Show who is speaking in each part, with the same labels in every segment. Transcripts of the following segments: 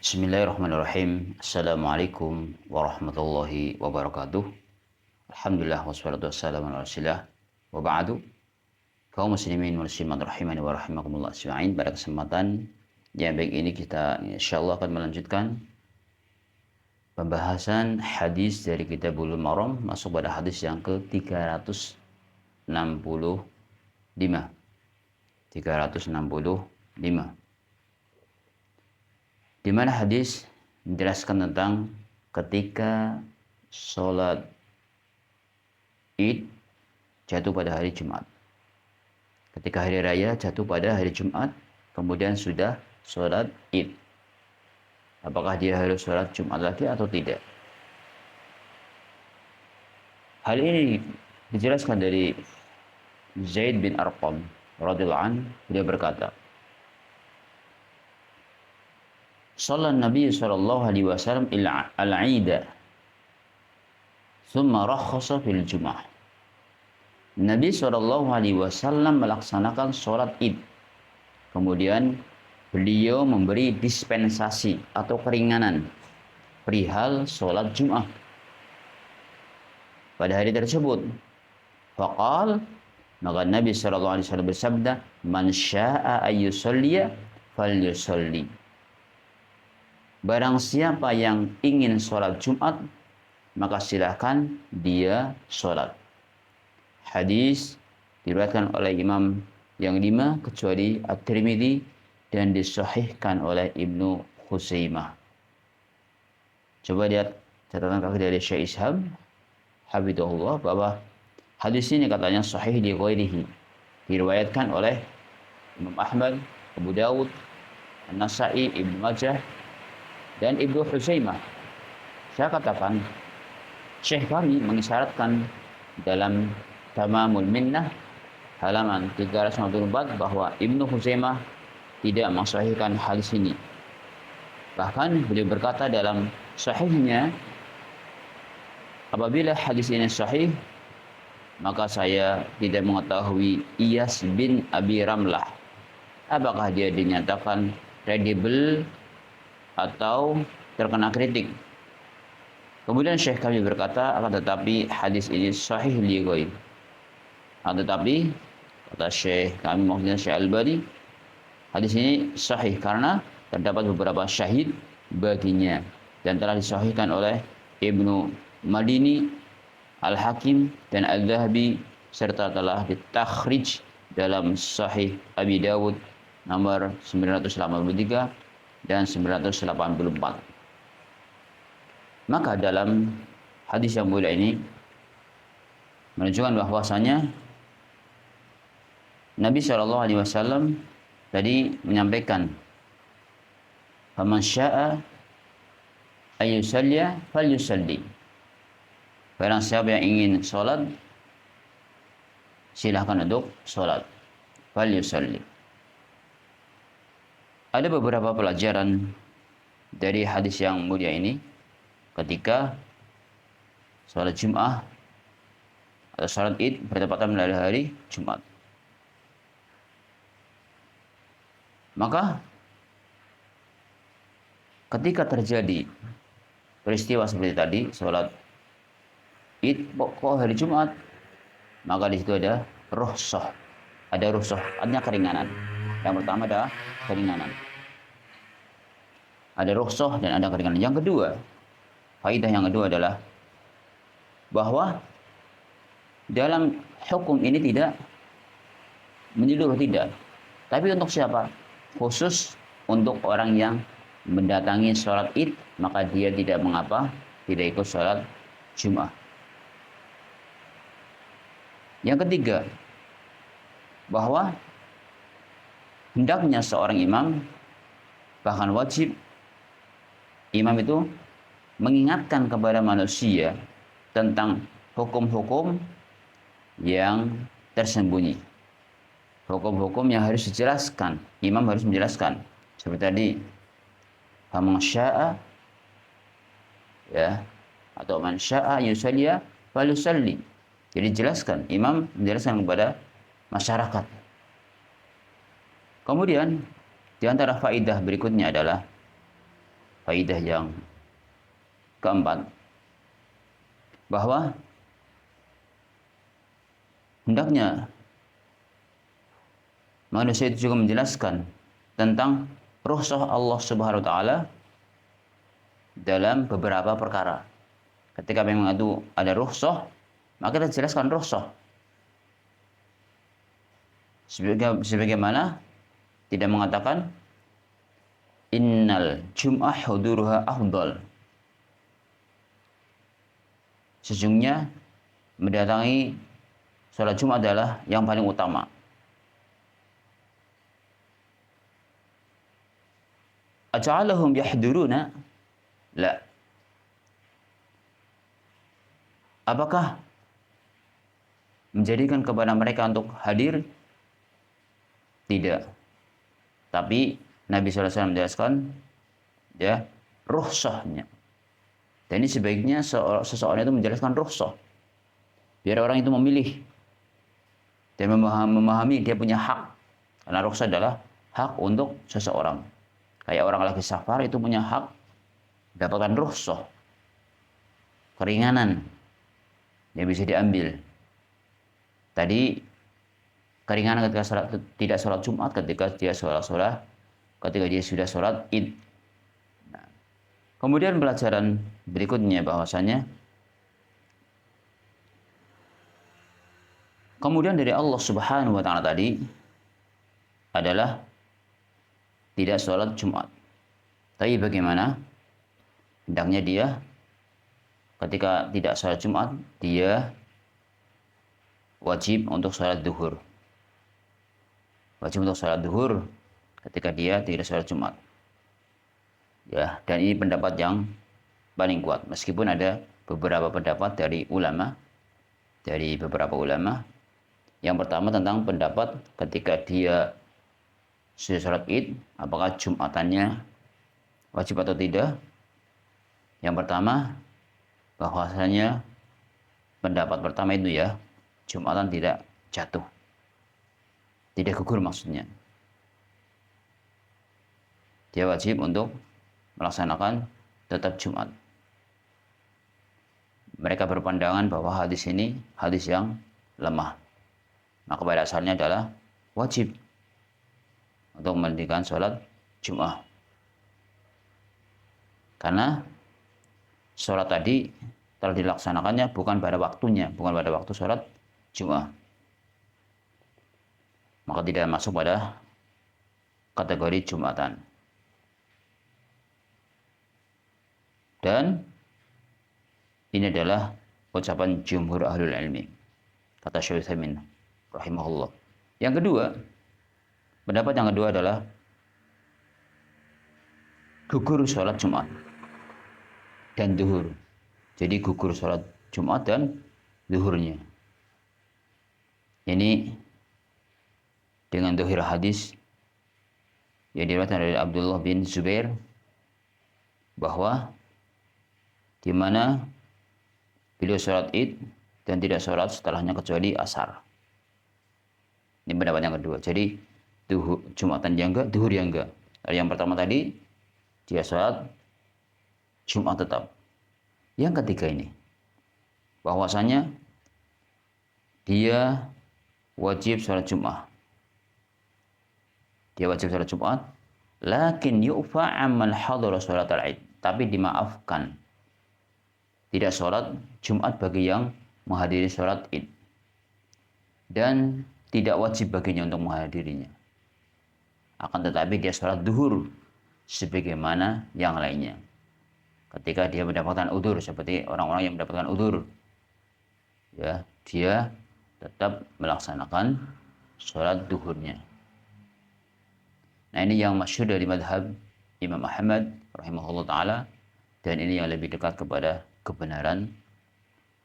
Speaker 1: Bismillahirrahmanirrahim. Assalamualaikum warahmatullahi wabarakatuh. Alhamdulillah wassalatu wassalamu ala rasulillah wa ba'du. Kaum muslimin wal muslimat rahimani wa rahimakumullah ajma'in. Pada kesempatan yang baik ini kita insyaallah akan melanjutkan pembahasan hadis dari Kitabul Maram, masuk pada hadis yang ke-365. 365. Di mana hadis menjelaskan tentang ketika sholat Id jatuh pada hari Jumat. Ketika hari raya jatuh pada hari Jumat, kemudian sudah sholat Id. Apakah dia harus sholat Jumat lagi atau tidak? Hal ini dijelaskan dari Zaid bin Arqam radhiyallahu anhu. Dia berkata, Salat Nabi sallallahu alaihi wasallam al-Aida thumma rakhasa fil Jum'ah. Nabi sallallahu alaihi wasallam melaksanakan salat Id. Kemudian beliau memberi dispensasi atau keringanan perihal salat Jum'ah pada hari tersebut. Faqal, maka Nabi sallallahu alaihi wasallam bersabda, "Man syaa'a ayyusalliya falyusalli." Barang siapa yang ingin sholat Jumat, maka silahkan dia sholat. Hadis diriwayatkan oleh Imam yang 5 kecuali At-Tirmidzi dan disahihkan oleh Ibnu Khuzaimah. Coba lihat catatan kaki dari Syekh Isham Habibullah bahwa hadis ini katanya sahih di ghairihi. Diriwayatkan oleh Imam Ahmad, Abu Dawud, An-Nasa'i, Ibnu Majah dan Ibnu Khuzaimah. Saya katakan, Syekh kami mengisyaratkan dalam Tamamul Minnah halaman 394 bahwa Ibnu Khuzaimah tidak mensahihkan hadis ini. Bahkan beliau berkata dalam sahihnya, apabila hadis ini sahih, maka saya tidak mengetahui Iyas bin Abi Ramlah apakah dia dinyatakan kredibel atau terkena kritik. Kemudian Syekh kami berkata, akan tetapi hadis ini sahih li ghairi. Akan tetapi kata Syekh kami, maksudnya Syekh Al-Albani, hadis ini sahih karena terdapat beberapa syahid baginya dan telah disahihkan oleh Ibnu Madini, Al-Hakim dan Al-Dhahabi, serta telah ditakhrij dalam Sahih Abi Dawud nomor 983 dan 984. Maka dalam hadis yang mulia ini menunjukkan bahwasanya Nabi Shallallahu Alaihi Wasallam tadi menyampaikan, "Faman syaa'a ayyusalliya falyusalli." Barang siapa yang ingin sholat, silahkan untuk sholat. Falyusalli. Ada beberapa pelajaran dari hadis yang mulia ini ketika sholat Jum'ah atau sholat Id bertepatan pada hari Jumat. Maka ketika terjadi peristiwa seperti tadi, sholat Id kok hari Jumat, maka di situ ada rukhsah. Ada rukhsah, artinya keringanan. Yang pertama adalah keringanan. Ada rukhsah dan ada keringanan. Yang kedua, faedah yang kedua adalah bahwa dalam hukum ini tidak menyeluruh, tidak. Tapi untuk siapa? Khusus untuk orang yang mendatangi sholat Id, maka dia tidak mengapa, tidak ikut sholat Jum'ah. Yang ketiga, bahwa hendaknya seorang imam, bahkan wajib imam itu mengingatkan kepada manusia tentang hukum-hukum yang tersembunyi. Hukum-hukum yang harus dijelaskan. Imam harus menjelaskan. Seperti tadi, faman syaa'a, ya, atau man syaa'a yusalliya falyusalli. Jadi jelaskan, imam menjelaskan kepada masyarakat. Kemudian di antara faedah berikutnya adalah faidah yang keempat, bahwa hendaknya manusia itu juga menjelaskan tentang rukhsah Allah Subhanahu wa taala dalam beberapa perkara. Ketika memang itu ada rukhsah, maka kita jelaskan rukhsah. Sebagaimana tidak mengatakan innal jum'ah huduruha afdal. Sesungguhnya mendatangi sholat Jumat adalah yang paling utama. Aja'alahum yahduruna? La. Apakah menjadikan kepada mereka untuk hadir? Tidak. Tapi Nabi SAW menjelaskan ya rukhsahnya. Dan ini sebaiknya seseorang itu menjelaskan rukhsah. Biar orang itu memilih dan memahami dia punya hak. Karena rukhsah adalah hak untuk seseorang. Kayak orang lagi safar itu punya hak dapatkan rukhsah. Keringanan yang bisa diambil. Tadi keringanan ketika tidak sholat Jumat, ketika dia sudah sholat Id. Nah, kemudian pelajaran berikutnya bahwasanya kemudian dari Allah Subhanahu wa taala tadi adalah tidak sholat Jumat. Tapi bagaimana? Hendaknya dia ketika tidak sholat Jumat, dia wajib untuk sholat duhur. Wajib untuk sholat duhur ketika dia tidak sholat Jumat. Ya, dan ini pendapat yang paling kuat. Meskipun ada beberapa pendapat dari beberapa ulama. Yang pertama tentang pendapat ketika dia sudah sholat Id, apakah Jumatannya wajib atau tidak. Yang pertama, bahwasanya pendapat pertama itu ya, Jumatan tidak jatuh. Tidak gugur maksudnya. Dia wajib untuk melaksanakan tetap Jumat. Mereka berpandangan bahwa hadis ini hadis yang lemah. Maka pada asalnya adalah wajib untuk mendirikan sholat Jumat. Karena sholat tadi telah dilaksanakannya bukan pada waktunya, bukan pada waktu sholat Jumat. Maka tidak masuk pada kategori Jumatan. Dan ini adalah ucapan jumhur ahlul ilmi. Kata Syekh Utsaimin rahimahullah. Yang kedua, pendapat yang kedua adalah gugur sholat Jumat dan duhur. Jadi gugur sholat Jumat dan duhurnya. Ini dengan dohir hadis yang diriwayatkan dari Abdullah bin Zubair bahwa di mana beliau sholat Id dan tidak sholat setelahnya kecuali asar. Ini pendapat yang kedua. Jadi Jumatan yang enggak, duhur yang enggak. Yang pertama tadi dia sholat Jumat tetap. Yang ketiga ini bahwasanya dia wajib sholat Jumat. Dia wajib sholat Jumat, lakin yu'fa amman hadara sholat al-Id. Tapi dimaafkan. Tidak sholat Jumat bagi yang menghadiri sholat Id. Dan tidak wajib baginya untuk menghadirinya. Akan tetapi dia sholat duhur sebagaimana yang lainnya. Ketika dia mendapatkan udzur, seperti orang-orang yang mendapatkan udzur, ya, dia tetap melaksanakan sholat duhurnya. Nah, ini yang masyhur dari madhab Imam Ahmad rahimahullah ta'ala, dan ini yang lebih dekat kepada kebenaran.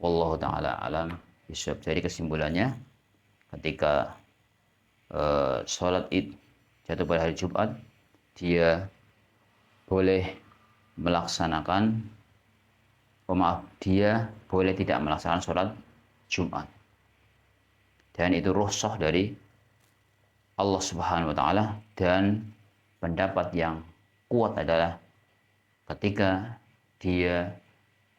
Speaker 1: Wallahu ta'ala alam bisawab. Jadi kesimpulannya, ketika sholat Id jatuh pada hari Jumat, dia boleh melaksanakan, dia boleh tidak melaksanakan sholat Jumat. Dan itu rukhsah dari Allah Subhanahu wa taala, dan pendapat yang kuat adalah ketika dia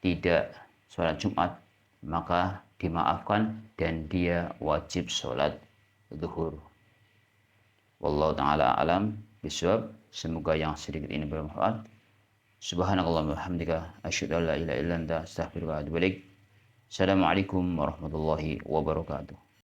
Speaker 1: tidak sholat Jumat, maka dimaafkan dan dia wajib sholat zuhur. Wallahu ta'ala alam bisawab. Semoga yang sedikit ini bermanfaat. Subhanakallahumma wa bihamdika asyhadu an la ilaha illa anta astaghfiruka wa atubu ilaik. Assalamualaikum warahmatullahi wabarakatuh.